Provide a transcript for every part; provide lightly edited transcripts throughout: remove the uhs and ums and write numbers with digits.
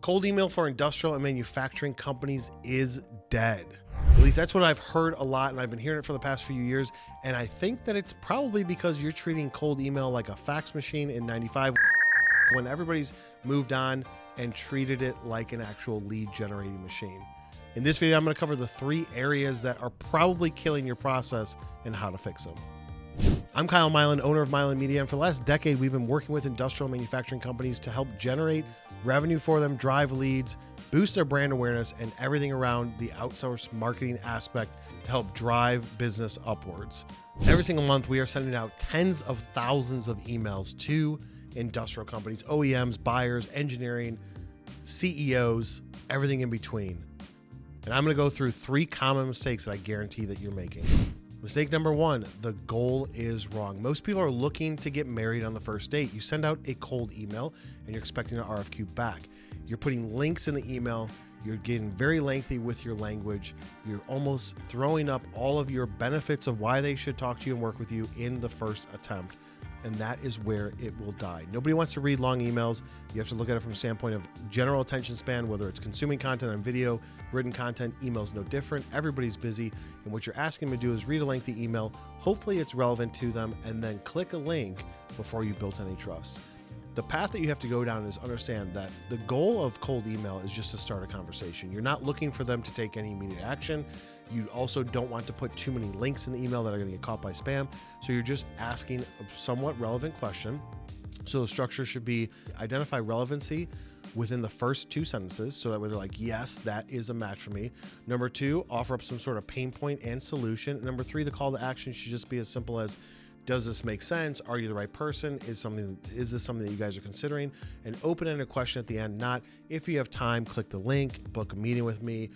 Cold email for industrial and manufacturing companies is dead. At least that's what I've heard a lot, and I've been hearing it for the past few years. And I think that it's probably because you're treating cold email like a fax machine in 95 when everybody's moved on and treated it like an actual lead generating machine. In this video, I'm going to cover the 3 areas that are probably killing your process and how to fix them. I'm Kyle Milan, owner of Milan Media, and for the last decade, we've been working with industrial manufacturing companies to help generate revenue for them, drive leads, boost their brand awareness, and everything around the outsourced marketing aspect to help drive business upwards. Every single month, we are sending out tens of thousands of emails to industrial companies, OEMs, buyers, engineering, CEOs, everything in between. And I'm going to go through 3 common mistakes that I guarantee that you're making. Mistake number 1, the goal is wrong. Most people are looking to get married on the first date. You send out a cold email and you're expecting an RFQ back. You're putting links in the email. You're getting very lengthy with your language. You're almost throwing up all of your benefits of why they should talk to you and work with you in the first attempt. And that is where it will die. Nobody wants to read long emails. You have to look at it from a standpoint of general attention span, whether it's consuming content on video, written content, email's no different. Everybody's busy. And what you're asking them to do is read a lengthy email. Hopefully it's relevant to them, and then click a link before you build any trust. The path that you have to go down is understand that the goal of cold email is just to start a conversation. You're not looking for them to take any immediate action. You also don't want to put too many links in the email that are going to get caught by spam. So you're just asking a somewhat relevant question. So the structure should be identify relevancy within the first 2 sentences, so that way they're like, yes, that is a match for me. Number 2, offer up some sort of pain point and solution. And number 3, the call to action should just be as simple as, does this make sense? Are you the right person? Is this something that you guys are considering? An open-ended question at the end, not if you have time, click the link, book a meeting with me,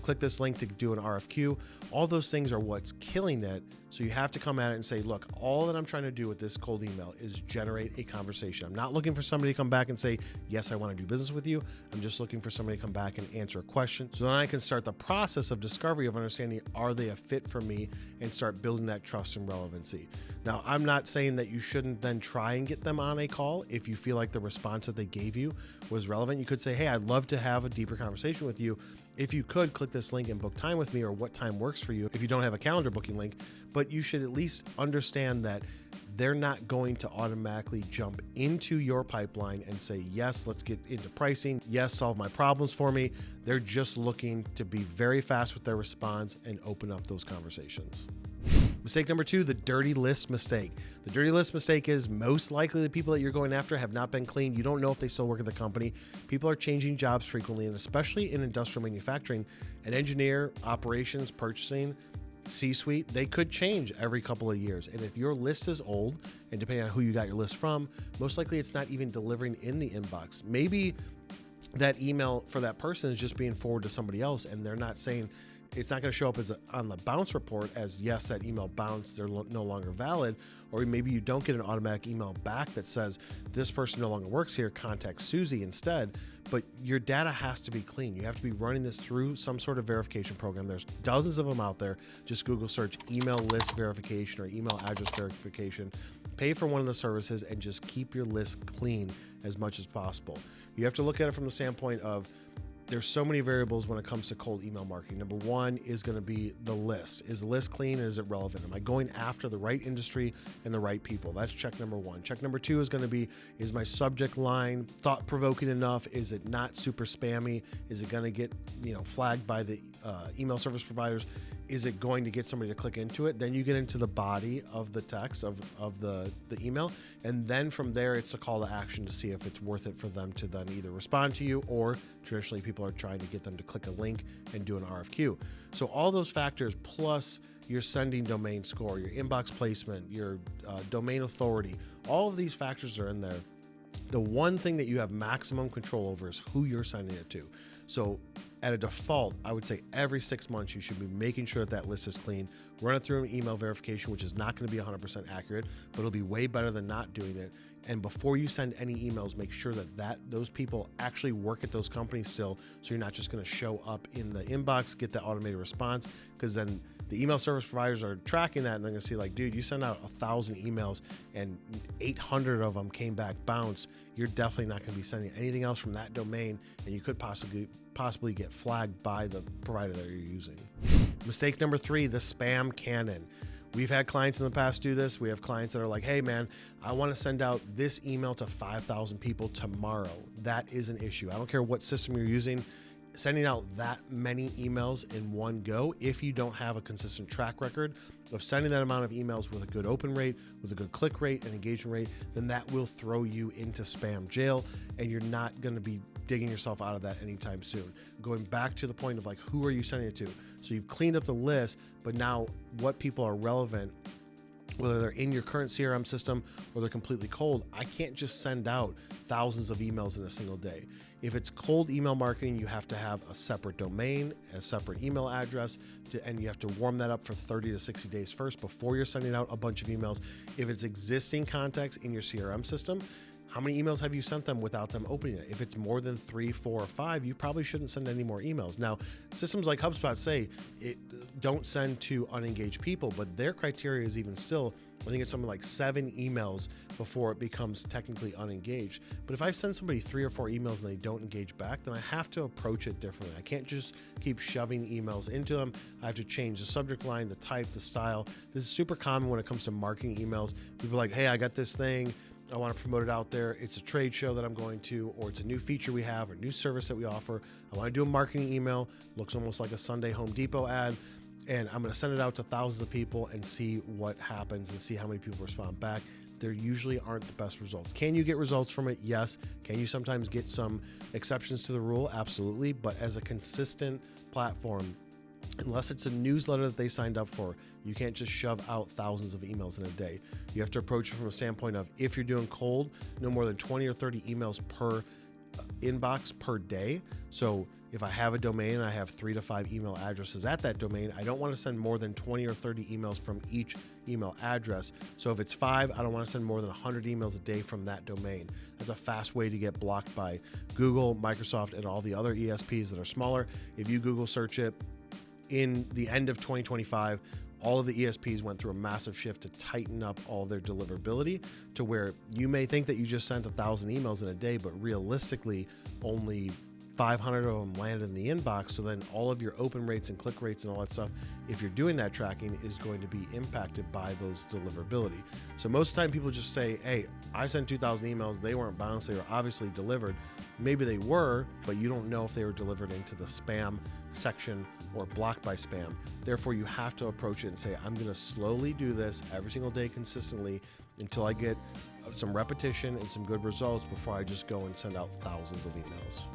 click this link to do an RFQ. All those things are what's killing it. So you have to come at it and say, look, all that I'm trying to do with this cold email is generate a conversation. I'm not looking for somebody to come back and say, yes, I want to do business with you. I'm just looking for somebody to come back and answer a question. So then I can start the process of discovery of understanding, are they a fit for me, and start building that trust and relevancy. Now, I'm not saying that you shouldn't then try and get them on a call. If you feel like the response that they gave you was relevant, you could say, hey, I'd love to have a deeper conversation with you. If you could, click this link and book time with me, or what time works for you if you don't have a calendar booking link. But you should at least understand that they're not going to automatically jump into your pipeline and say, yes, let's get into pricing. Yes, solve my problems for me. They're just looking to be very fast with their response and open up those conversations. Mistake number 2, the dirty list mistake. The dirty list mistake is most likely the people that you're going after have not been clean. You don't know if they still work at the company. People are changing jobs frequently, and especially in industrial manufacturing, an engineer, operations, purchasing, C-suite, they could change every couple of years. And if your list is old, and depending on who you got your list from, most likely it's not even delivering in the inbox. Maybe that email for that person is just being forwarded to somebody else, and they're not saying, it's not going to show up as on the bounce report as, yes, that email bounced, they're no longer valid. Or maybe you don't get an automatic email back that says, this person no longer works here, contact Susie instead. But your data has to be clean. You have to be running this through some sort of verification program. There's dozens of them out there. Just Google search email list verification or email address verification. Pay for one of the services and just keep your list clean as much as possible. You have to look at it from the standpoint of, there's so many variables when it comes to cold email marketing. Number 1 is going to be the list. Is the list clean and is it relevant? Am I going after the right industry and the right people? That's check number 1. Check number 2 is going to be, is my subject line thought-provoking enough? Is it not super spammy? Is it going to get flagged by the email service providers? Is it going to get somebody to click into it? Then you get into the body of the text of the email. And then from there, it's a call to action to see if it's worth it for them to then either respond to you, or traditionally people are trying to get them to click a link and do an RFQ. So all those factors, plus your sending domain score, your inbox placement, your domain authority, all of these factors are in there. The one thing that you have maximum control over is who you're sending it to. So at a default, I would say every 6 months, you should be making sure that list is clean run it through an email verification, which is not going to be 100% accurate, but it'll be way better than not doing it. And before you send any emails, make sure that those people actually work at those companies still, so you're not just going to show up in the inbox, get that automated response, because then the email service providers are tracking that and they're going to see like, dude, you sent out 1,000 emails and 800 of them came back bounced. You're definitely not going to be sending anything else from that domain, and you could possibly get flagged by the provider that you're using. Mistake number 3, the spam cannon. We've had clients in the past do this. We have clients that are like, hey man, I want to send out this email to 5,000 people tomorrow. That is an issue. I don't care what system you're using. Sending out that many emails in one go, if you don't have a consistent track record of sending that amount of emails with a good open rate, with a good click rate and engagement rate, then that will throw you into spam jail, and you're not going to be digging yourself out of that anytime soon. Going back to the point of like, who are you sending it to? So you've cleaned up the list, but now what people are relevant, whether they're in your current CRM system or they're completely cold, I can't just send out thousands of emails in a single day. If it's cold email marketing, you have to have a separate domain, a separate email address, and you have to warm that up for 30 to 60 days first before you're sending out a bunch of emails. If it's existing contacts in your CRM system, how many emails have you sent them without them opening it? If it's more than 3, 4, or 5, you probably shouldn't send any more emails. Now, systems like HubSpot say don't send to unengaged people, but their criteria is even still, I think it's something like 7 emails before it becomes technically unengaged. But if I send somebody 3 or 4 emails and they don't engage back, then I have to approach it differently. I can't just keep shoving emails into them. I have to change the subject line, the type, the style. This is super common when it comes to marketing emails. People are like, hey, I got this thing, I want to promote it out there. It's a trade show that I'm going to, or it's a new feature we have, or new service that we offer. I want to do a marketing email. Looks almost like a Sunday Home Depot ad. And I'm going to send it out to thousands of people and see what happens and see how many people respond back. There usually aren't the best results. Can you get results from it? Yes. Can you sometimes get some exceptions to the rule? Absolutely. But as a consistent platform, unless it's a newsletter that they signed up for, you can't just shove out thousands of emails in a day. You have to approach it from a standpoint of, if you're doing cold, no more than 20 or 30 emails per inbox per day. So if I have a domain and I have 3 to 5 email addresses at that domain, I don't want to send more than 20 or 30 emails from each email address. So if it's 5, I don't want to send more than 100 emails a day from that domain. That's a fast way to get blocked by Google, Microsoft, and all the other ESPs that are smaller. If you Google search it, in the end of 2025, all of the ESPs went through a massive shift to tighten up all their deliverability, to where you may think that you just sent 1,000 emails in a day, but realistically only 500 of them landed in the inbox. So then all of your open rates and click rates and all that stuff, if you're doing that tracking, is going to be impacted by those deliverability. So most of the time people just say, hey, I sent 2,000 emails, they weren't bounced, they were obviously delivered. Maybe they were, but you don't know if they were delivered into the spam section or blocked by spam. Therefore, you have to approach it and say, I'm going to slowly do this every single day consistently until I get some repetition and some good results before I just go and send out thousands of emails.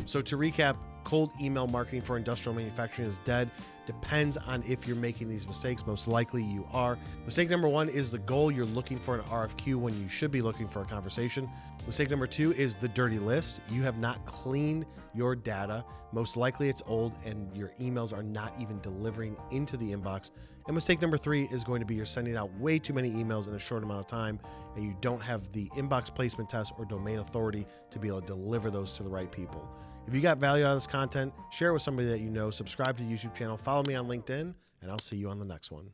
So to recap, cold email marketing for industrial manufacturing is dead. Depends on if you're making these mistakes. Most likely you are. Mistake number 1 is the goal. You're looking for an RFQ when you should be looking for a conversation. Mistake number 2 is the dirty list. You have not cleaned your data. Most likely it's old and your emails are not even delivering into the inbox. And mistake number 3 is going to be you're sending out way too many emails in a short amount of time, and you don't have the inbox placement test or domain authority to be able to deliver those to the right people. If you got value out of this content, share it with somebody that you know, subscribe to the YouTube channel, follow me on LinkedIn, and I'll see you on the next one.